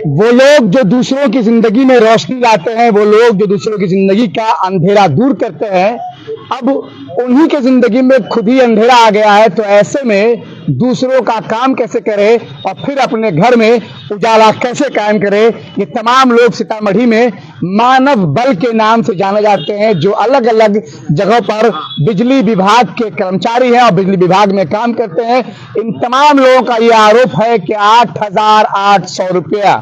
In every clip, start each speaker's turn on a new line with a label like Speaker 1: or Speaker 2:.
Speaker 1: वो लोग जो दूसरों की जिंदगी में रोशनी लाते हैं, वो लोग जो दूसरों की जिंदगी का अंधेरा दूर करते हैं, अब उन्हीं के जिंदगी में खुद ही अंधेरा आ गया है। तो ऐसे में दूसरों का काम कैसे करे और फिर अपने घर में उजाला कैसे कायम करे। ये तमाम लोग सीतामढ़ी में मानव बल के नाम से जाने जाते हैं, जो अलग अलग जगहों पर बिजली विभाग के कर्मचारी हैं और बिजली विभाग में काम करते हैं। इन तमाम लोगों का ये आरोप है कि 8,800 रुपया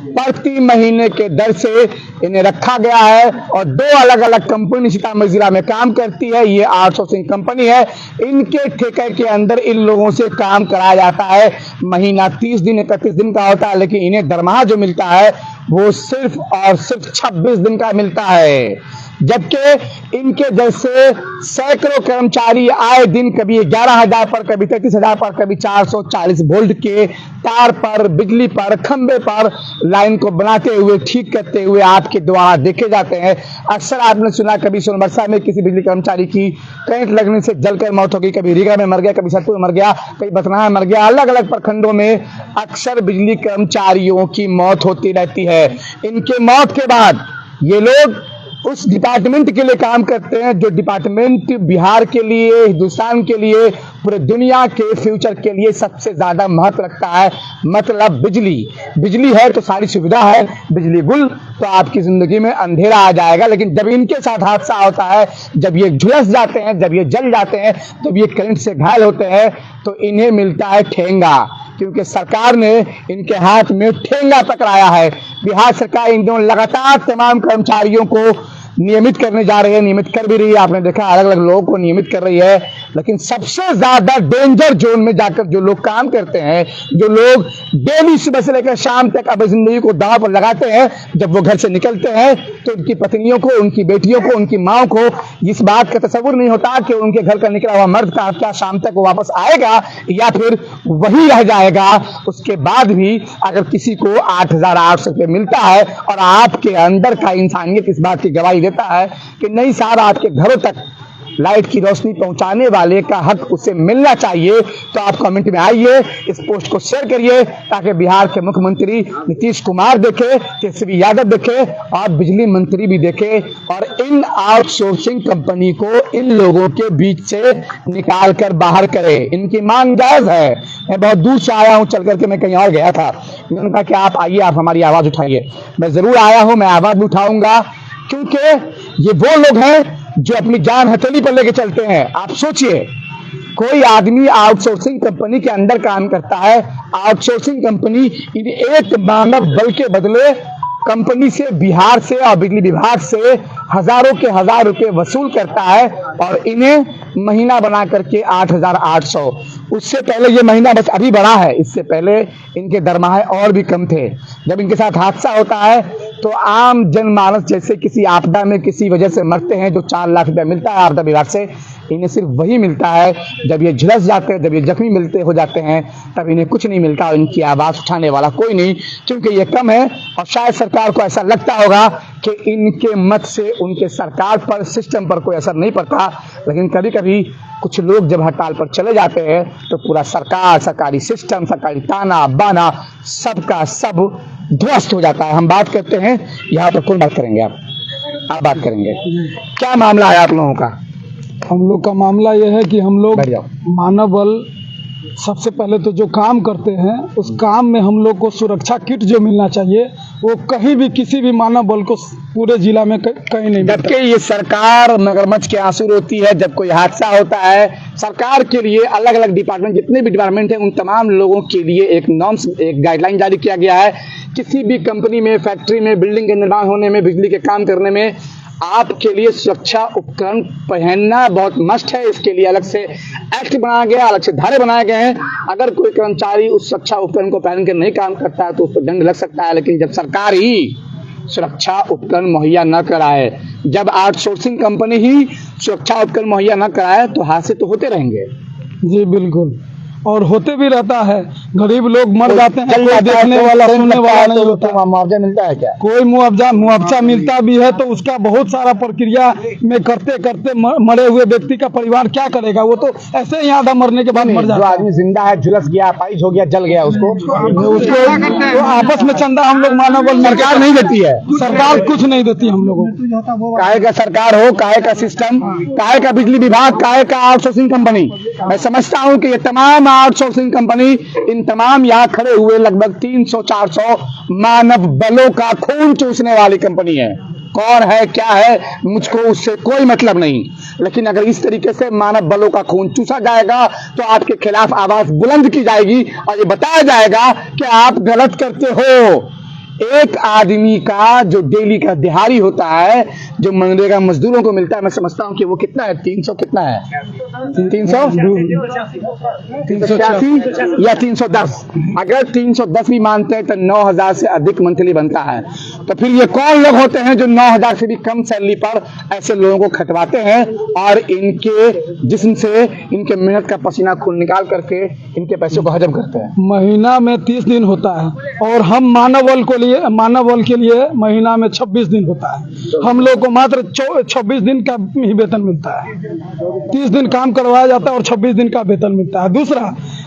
Speaker 1: प्रति महीने के दर से इन्हें रखा गया है और दो अलग अलग कंपनी सीतामढ़ी जिला में काम करती है। ये आउटसोर्सिंग कंपनी है। इनके ठेके के अंदर इन लोगों से काम कराया जाता है। महीना 30 दिन 31 दिन का होता है, लेकिन इन्हें दरमाहा जो मिलता है वो सिर्फ और सिर्फ 26 दिन का मिलता है। जबकि इनके जैसे सैकड़ों कर्मचारी आए दिन कभी 11,000 पर, कभी 33,000 पर, कभी 440 वोल्ट के तार पर, बिजली पर, खंबे पर लाइन को बनाते हुए, ठीक करते हुए आपके द्वारा देखे जाते हैं। अक्सर आपने सुना कभी सोनबरसा में किसी बिजली कर्मचारी की करंट लगने से जलकर मौत हो गई, कभी रीगा में मर गया, कभी सतपुर में मर गया, कभी बथनाहा में मर गया। अलग अलग प्रखंडों में अक्सर बिजली कर्मचारियों की मौत होती रहती है। इनके मौत के बाद ये लोग उस डिपार्टमेंट के लिए काम करते हैं जो डिपार्टमेंट बिहार के लिए, हिंदुस्तान के लिए, पूरे दुनिया के फ्यूचर के लिए सबसे ज्यादा महत्व रखता है। मतलब बिजली। बिजली है तो सारी सुविधा है, बिजली गुल तो आपकी जिंदगी में अंधेरा आ जाएगा। लेकिन जब इनके साथ हादसा होता है, जब ये झुलस जाते हैं, जब ये जल जाते हैं, जब ये करंट से घायल होते हैं, तो इन्हें मिलता है ठेंगा, क्योंकि सरकार ने इनके हाथ में ठेंगा पकड़ाया है। बिहार सरकार इन दोनों लगातार तमाम कर्मचारियों को नियमित करने जा रही है, नियमित कर भी रही है। आपने देखा अलग अलग लोगों को नियमित कर रही है, लेकिन सबसे ज्यादा डेंजर जोन में जाकर जो लोग काम करते हैं, जो लोग डेली सुबह से लेकर शाम तक अपनी जिंदगी को दांव पर लगाते हैं, जब वो घर से निकलते हैं तो उनकी पत्नियों को, उनकी बेटियों को, उनकी माओ को इस बात का तसव्वुर नहीं होता कि उनके घर का निकला हुआ मर्द का क्या शाम तक वो वापस आएगा या फिर वही रह जाएगा। उसके बाद भी अगर किसी को 8,800 रुपये मिलता है और आपके अंदर का इंसानियत इस बात की गवाही देता है कि नहीं साहब, आपके घरों तक लाइट की रोशनी पहुंचाने वाले का हक उसे मिलना चाहिए, तो आप कमेंट में आइए, इस पोस्ट को शेयर करिए, ताकि बिहार के मुख्यमंत्री नीतीश कुमार देखे, तेजस्वी यादव देखे और बिजली मंत्री भी देखे और इन आउटसोर्सिंग कंपनी को इन लोगों के बीच से निकाल कर बाहर करे। इनकी मांग जायज है। मैं बहुत दूर से आया हूं, चल करके मैं कहीं और गया था। उन्होंने कहा कि आप आइए, आप हमारी आवाज उठाइए। मैं जरूर आया हूं, मैं आवाज भी उठाऊंगा, क्योंकि ये वो लोग हैं जो अपनी जान हथेली पर लेके चलते हैं। आप सोचिए, कोई आदमी आउटसोर्सिंग कंपनी के अंदर काम करता है, आउटसोर्सिंग कंपनी एक मानव बल के बदले कंपनी से, बिहार से और बिजली विभाग से हजारों के हजार रुपए वसूल करता है और इन्हें महीना बना करके 8,800। उससे पहले ये महीना बस अभी बढ़ा है, इससे पहले इनके दरमाहे और भी कम थे। जब इनके साथ हादसा होता है तो आम जनमानस जैसे किसी आपदा में किसी वजह से मरते हैं, जो 4 लाख रुपया मिलता है आपदा विभाग से, इन्हें सिर्फ वही मिलता है। जब ये झुलस जाते हैं, जब ये जख्मी मिलते हो जाते हैं, तब इन्हें कुछ नहीं मिलता और इनकी आवाज उठाने वाला कोई नहीं, क्योंकि ये कम है। और शायद सरकार को ऐसा लगता होगा कि इनके मत से उनके सरकार पर, सिस्टम पर कोई असर नहीं पड़ता, लेकिन कभी कभी कुछ लोग जब हड़ताल पर चले जाते हैं तो पूरा सरकार, सरकारी सिस्टम, सरकारी ताना बाना सबका सब ध्वस्त हो जाता है। हम बात करते हैं, यहाँ पर कौन बात करेंगे? आप बात करेंगे। क्या मामला है आप लोगों का?
Speaker 2: हम लोग का मामला यह है कि हम लोग मानव बल, सबसे पहले तो जो काम करते हैं उस काम में हम लोग को सुरक्षा किट जो मिलना चाहिए वो कहीं भी किसी भी मानव बल को पूरे जिला में कहीं नहीं मिलता।
Speaker 1: जबकि ये सरकार मगरमच्छ की आंसू रोती है जब कोई हादसा होता है। सरकार के लिए अलग अलग डिपार्टमेंट, जितने भी डिपार्टमेंट हैं, उन तमाम लोगों के लिए एक नॉर्म्स, एक गाइडलाइन जारी किया गया है। किसी भी कंपनी में, फैक्ट्री में, बिल्डिंग के निर्माण होने में, बिजली के काम करने में आपके लिए सुरक्षा उपकरण पहनना बहुत मस्ट है। इसके लिए अलग से एक्ट बनाया गया, अलग से धारे बनाए गए हैं। अगर कोई कर्मचारी उस सुरक्षा उपकरण को पहन कर नहीं काम करता है तो उस पर दंड लग सकता है। लेकिन जब सरकार ही सुरक्षा उपकरण मुहैया न कराए, जब आउटसोर्सिंग कंपनी ही सुरक्षा उपकरण मुहैया न कराए, तो हादसे तो होते रहेंगे।
Speaker 2: जी बिल्कुल। और होते भी रहता है। गरीब लोग मर जाते हैं,
Speaker 1: जल
Speaker 2: कोई
Speaker 1: जाता है,
Speaker 2: देखने
Speaker 1: तो
Speaker 2: वाला
Speaker 1: करंट
Speaker 2: सुनने
Speaker 1: लगता
Speaker 2: वाला
Speaker 1: है,
Speaker 2: नहीं
Speaker 1: तो
Speaker 2: होता।
Speaker 1: मुआवजा मिलता है क्या?
Speaker 2: कोई मुआवजा मिलता भी है तो उसका बहुत सारा प्रक्रिया में करते करते मरे हुए व्यक्ति का परिवार क्या करेगा? वो तो ऐसे ही आधा मरने के बाद मर
Speaker 1: जो
Speaker 2: जाता है।
Speaker 1: आदमी जिंदा है, झुलस गया, पाइज हो गया, जल गया, उसको
Speaker 2: उसको आपस में चंदा हम लोग मानव बल
Speaker 1: सरकार नहीं देती है।
Speaker 2: सरकार कुछ नहीं देती हम लोगों को।
Speaker 1: काहे का सरकार हो, काहे का सिस्टम, काहे का बिजली विभाग, काहे का आउटसोर्सिंग कंपनी। मैं समझता हूं कि ये तमाम आउटसोर्सिंग कंपनी, इन तमाम यहाँ खड़े हुए लगभग 300-400 मानव बलों का खून चूसने वाली कंपनी है। कौन है, क्या है, मुझको उससे कोई मतलब नहीं। लेकिन अगर इस तरीके से मानव बलों का खून चूसा जाएगा तो आपके खिलाफ आवाज बुलंद की जाएगी और ये बताया जाएगा कि आप गलत करते हो। एक आदमी का जो डेली का दिहाड़ी होता है, जो मनरेगा मजदूरों को मिलता है, मैं समझता हूं कि वो कितना है, 300 कितना है, 380 या 310। अगर 310 भी मानते हैं तो 9,000 से अधिक मंथली बनता है। तो फिर ये कौन लोग होते हैं जो 9,000 से भी कम सैलरी पर ऐसे लोगों को खटवाते हैं और इनके जिस्म से, इनके मेहनत का पसीना खून निकाल करके इनके पैसों को हजम करते हैं।
Speaker 2: महीना में 30 दिन होता है और हम मानव बल के लिए महीना में 26 दिन होता है। हम लोग को मात्र 26 दिन का ही वेतन मिलता है। 30 दिन काम करवाया जाता है और 26 दिन का वेतन मिलता है। दूसरा,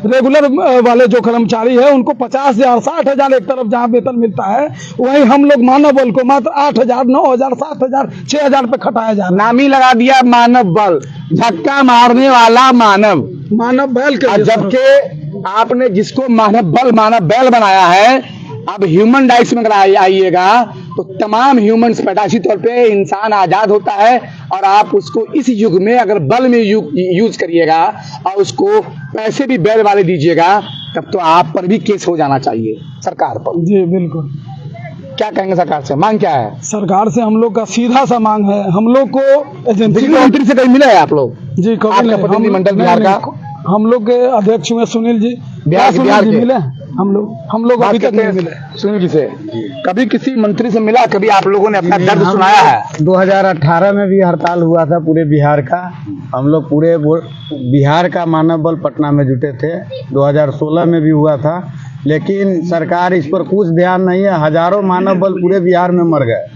Speaker 2: रेगुलर वाले जो कर्मचारी है उनको 50,000 60,000 एक तरफ जहाँ वेतन मिलता है, वहीं हम लोग मानव बल को मात्र 8,000 9,000 7,000 6,000 पे खटाया जा रहा है।
Speaker 1: नाम ही लगा दिया मानव बल, धक्का मारने वाला मानव
Speaker 2: बल के लिए।
Speaker 1: जबकि आपने जिसको मानव बैल बनाया है, अब ह्यूमन राइट्स में अगर आइएगा तो तमाम ह्यूमंस पैदाइशी तौर पे इंसान आजाद होता है और आप उसको इस युग में अगर बल में यूज करिएगा और उसको पैसे भी बैल वाले दीजिएगा, तब तो आप पर भी केस हो जाना चाहिए सरकार पर।
Speaker 2: जी बिल्कुल।
Speaker 1: क्या कहेंगे सरकार से, मांग क्या है?
Speaker 2: सरकार से हम लोग का सीधा सा मांग है, हम लोग को एजेंसी
Speaker 1: बिजली मंत्री से कहीं मिले हैं आप लोग?
Speaker 2: जी कभी
Speaker 1: आपका
Speaker 2: नहीं।
Speaker 1: प्रतिनिधिमंडल बिहार का,
Speaker 2: हम लोग के अध्यक्ष हुए सुनील जी,
Speaker 1: बिहार के
Speaker 2: मिले हम लोग अभी तक नहीं मिले।
Speaker 1: सुनील जी से कभी किसी मंत्री से मिला, कभी आप लोगों ने अपना दर्द सुनाया है?
Speaker 3: 2018 में भी हड़ताल हुआ था पूरे बिहार का। हम लोग पूरे बिहार का मानव बल पटना में जुटे थे। 2016 में भी हुआ था, लेकिन सरकार इस पर कुछ ध्यान नहीं है। हजारों मानव बल पूरे बिहार में मर गए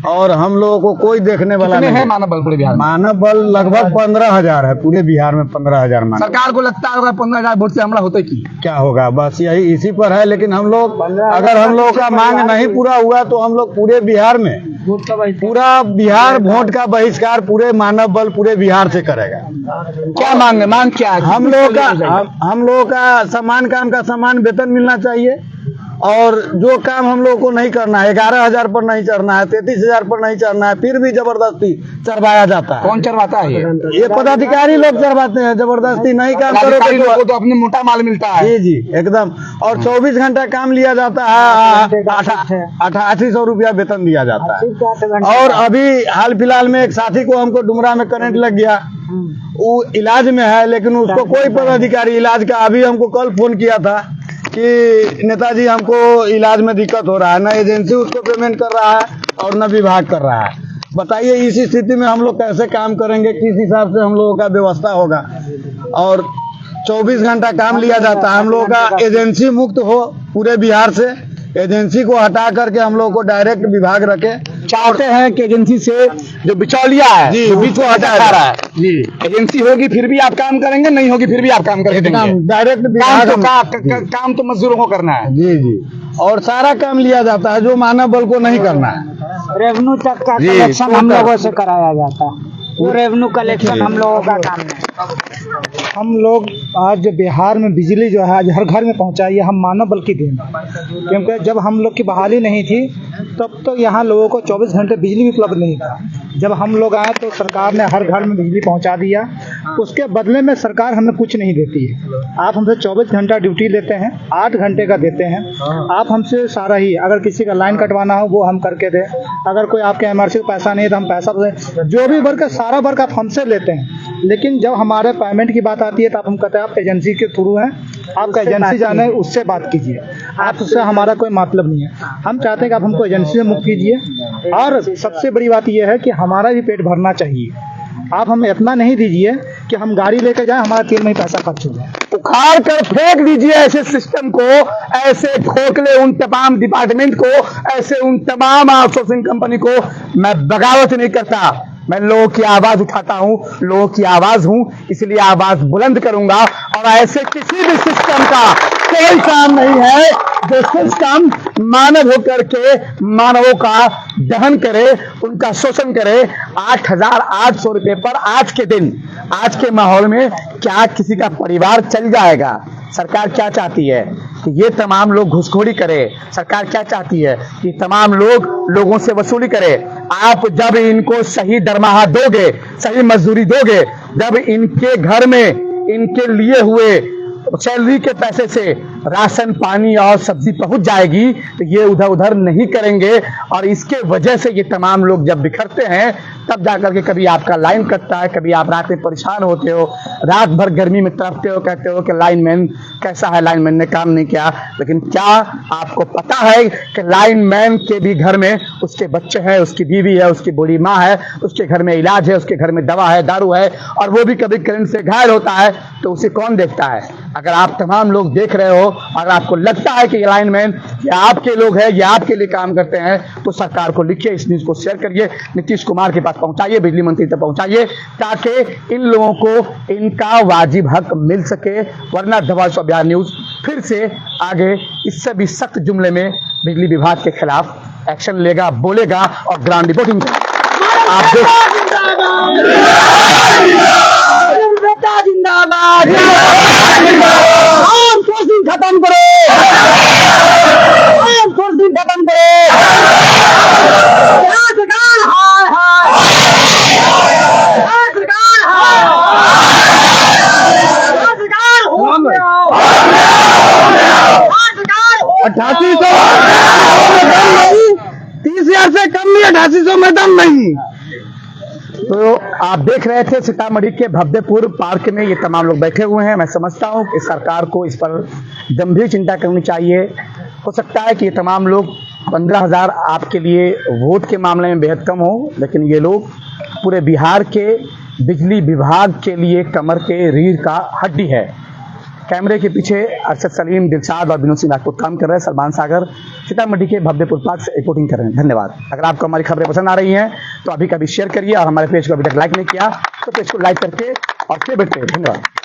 Speaker 3: और हम लोगों को कोई देखने वाला नहीं है।
Speaker 1: मानव बल पूरे बिहार में?
Speaker 3: मानव बल लगभग 15,000 है पूरे बिहार में। 15,000 मानव।
Speaker 1: सरकार को लगता होगा 15,000 वोट से हमला होता की
Speaker 3: क्या होगा, बस यही इसी पर है। लेकिन हम लोग, अगर हम लोगों का मांग नहीं पूरा हुआ तो हम लोग पूरे बिहार में, पूरा बिहार वोट का बहिष्कार पूरे मानव बल पूरे बिहार से करेगा।
Speaker 1: क्या मांग क्या है?
Speaker 3: हम लोगों का समान काम का समान वेतन मिलना चाहिए और जो काम हम लोगों को नहीं करना है, 11,000 पर नहीं चढ़ना है, 33,000 पर नहीं चढ़ना है, फिर भी जबरदस्ती चढ़वाया जाता है।
Speaker 1: कौन चढ़वाता है?
Speaker 3: ये पदाधिकारी लोग चढ़वाते हैं। जबरदस्ती नहीं काम करोगे
Speaker 1: तो अपने मोटा माल मिलता है।
Speaker 3: जी एकदम। और 24 घंटा काम लिया जाता है, 8800 रुपया वेतन दिया जाता है। और अभी हाल फिलहाल में एक साथी को हमको डुमरा में करंट लग गया, वो इलाज में है, लेकिन उसको कोई पदाधिकारी इलाज का, अभी हमको कल फोन किया था कि नेताजी हमको इलाज में दिक्कत हो रहा है, न एजेंसी उसको पेमेंट कर रहा है और न विभाग कर रहा है। बताइए इस स्थिति में हम लोग कैसे काम करेंगे, किस हिसाब से हम लोगों का व्यवस्था होगा। और 24 घंटा काम लिया जाता है। हम लोगों का एजेंसी मुक्त हो पूरे बिहार से, एजेंसी को हटा करके हम लोग को डायरेक्ट विभाग रखे।
Speaker 1: चाहते हैं कि एजेंसी से जो बिचौलिया है,
Speaker 3: जी,
Speaker 1: जो बीच को हटा रहा है, जी एजेंसी होगी फिर भी आप काम करेंगे, नहीं होगी फिर भी आप काम करके देंगे।
Speaker 3: डायरेक्ट
Speaker 1: काम तो मजदूरों को करना है।
Speaker 3: जी और सारा काम लिया जाता है जो मानव बल को नहीं करना है।
Speaker 4: रेवेन्यू तक का कलेक्शन हम लोगों से कराया जाता है। वो रेवेन्यू कलेक्शन हम लोगों का काम है।
Speaker 5: हम लोग आज बिहार में बिजली जो है आज हर घर में पहुंचाई है, हम मानव बल की देन है। क्योंकि जब हम लोग की बहाली नहीं थी तब तो यहाँ लोगों को 24 घंटे बिजली भी उपलब्ध नहीं था। जब हम लोग आए तो सरकार ने हर घर में बिजली पहुंचा दिया। उसके बदले में सरकार हमें कुछ नहीं देती है। आप हमसे 24 घंटा ड्यूटी लेते हैं, 8 घंटे का देते हैं। आप हमसे सारा ही, अगर किसी का लाइन कटवाना हो वो हम करके दें, अगर कोई आपके एमआरसी का पैसा नहीं है तो हम पैसा दें, जो भी वर्क सारा वर्क आप हमसे लेते हैं। लेकिन जब हमारे पेमेंट की बात आती है तो आप हम कहते हैं आप एजेंसी के थ्रू हैं, आपका एजेंसी जाने उससे बात कीजिए, आपसे हमारा कोई मतलब नहीं है। हम चाहते हैं कि आप हमको एजेंसी से मुक्त कीजिए। और सबसे बड़ी बात यह है कि हमारा भी पेट भरना चाहिए। आप हमें इतना नहीं दीजिए कि हम गाड़ी लेकर जाएं, हमारा तेल में ही पैसा खर्च हो जाए।
Speaker 1: वो उखाड़ कर फेंक दीजिए ऐसे सिस्टम को, ऐसे खोखले उन तमाम डिपार्टमेंट को, ऐसे उन तमाम आउटसोर्सिंग कंपनी को। मैं बगावत नहीं करता, मैं लोगों की आवाज उठाता हूं, लोगों की आवाज हूं, इसलिए आवाज बुलंद करूंगा। और ऐसे किसी भी सिस्टम का कोई काम नहीं है जो सिस्टम मानव होकर के मानवों का दहन करे, उनका शोषण करे। 8,800 रुपए पर आज के दिन, आज के माहौल में क्या किसी का परिवार चल जाएगा? सरकार क्या चाहती है कि ये तमाम लोग घुसखोरी करे? सरकार क्या चाहती है कि तमाम लोग लोगों से वसूली करे? आप जब इनको सही दरमाहा दोगे, सही मजदूरी दोगे, जब इनके घर में इनके लिए हुए सैलरी के पैसे से राशन, पानी और सब्जी पहुंच जाएगी, तो ये उधर उधर नहीं करेंगे। और इसके वजह से ये तमाम लोग जब बिखरते हैं, तब जाकर के कभी आपका लाइन कटता है, कभी आप रात में परेशान होते हो, रात भर गर्मी में तड़पते हो, कहते हो कि लाइनमैन कैसा है, लाइनमैन ने काम नहीं किया। लेकिन क्या आपको पता है कि लाइनमैन के भी घर में उसके बच्चे हैं, उसकी बीवी है, उसकी बूढ़ी माँ है, उसके घर में इलाज है, उसके घर में दवा है, दारू है, और वो भी कभी करंट से घायल होता है, तो उसे कौन देखता है? अगर आप तमाम लोग देख रहे हो और आपको लगता है कि ये लाइनमैन ये आपके लोग हैं, ये आपके लिए काम करते हैं, तो सरकार को लिखिए, इस न्यूज को शेयर करिए, नीतीश कुमार के पास पहुंचाइए, बिजली मंत्री तक पहुंचाइए, ताकि इन लोगों को इनका वाजिब हक मिल सके। वरना the voice of Bihar news फिर से आगे इससे भी सख्त जुमले में बिजली विभाग के खिलाफ एक्शन लेगा, बोलेगा और ग्राउंड रिपोर्टिंग करेगा। आप जिंदाबाद, आउटसोर्सिंग खत्म करो, आउटसोर्सिंग खत्म करो, सरकार हाय हाय, सरकार हाय, सरकार हो गया, सरकार
Speaker 3: 8800 30,000 से कम नहीं, 8800 में दम नहीं।
Speaker 1: तो आप देख रहे थे सीतामढ़ी के भव्यपुर पार्क में ये तमाम लोग बैठे हुए हैं। मैं समझता हूं कि सरकार को इस पर गंभीर चिंता करनी चाहिए। हो सकता है कि ये तमाम लोग 15,000 आपके लिए वोट के मामले में बेहद कम हो, लेकिन ये लोग पूरे बिहार के बिजली विभाग के लिए कमर के रीढ़ का हड्डी है। कैमरे के पीछे अरशद सलीम, दिलशाद और विनोद सिंह राजपूत काम कर रहे हैं। सलमान सागर सीतामढ़ी के भव्यपुर पार्क से रिपोर्टिंग कर रहे हैं। धन्यवाद। अगर आपको हमारी खबरें पसंद आ रही हैं तो अभी कभी शेयर करिए, और हमारे पेज को अभी तक लाइक नहीं किया तो पेज को लाइक करके और फेवरेट करिए। धन्यवाद।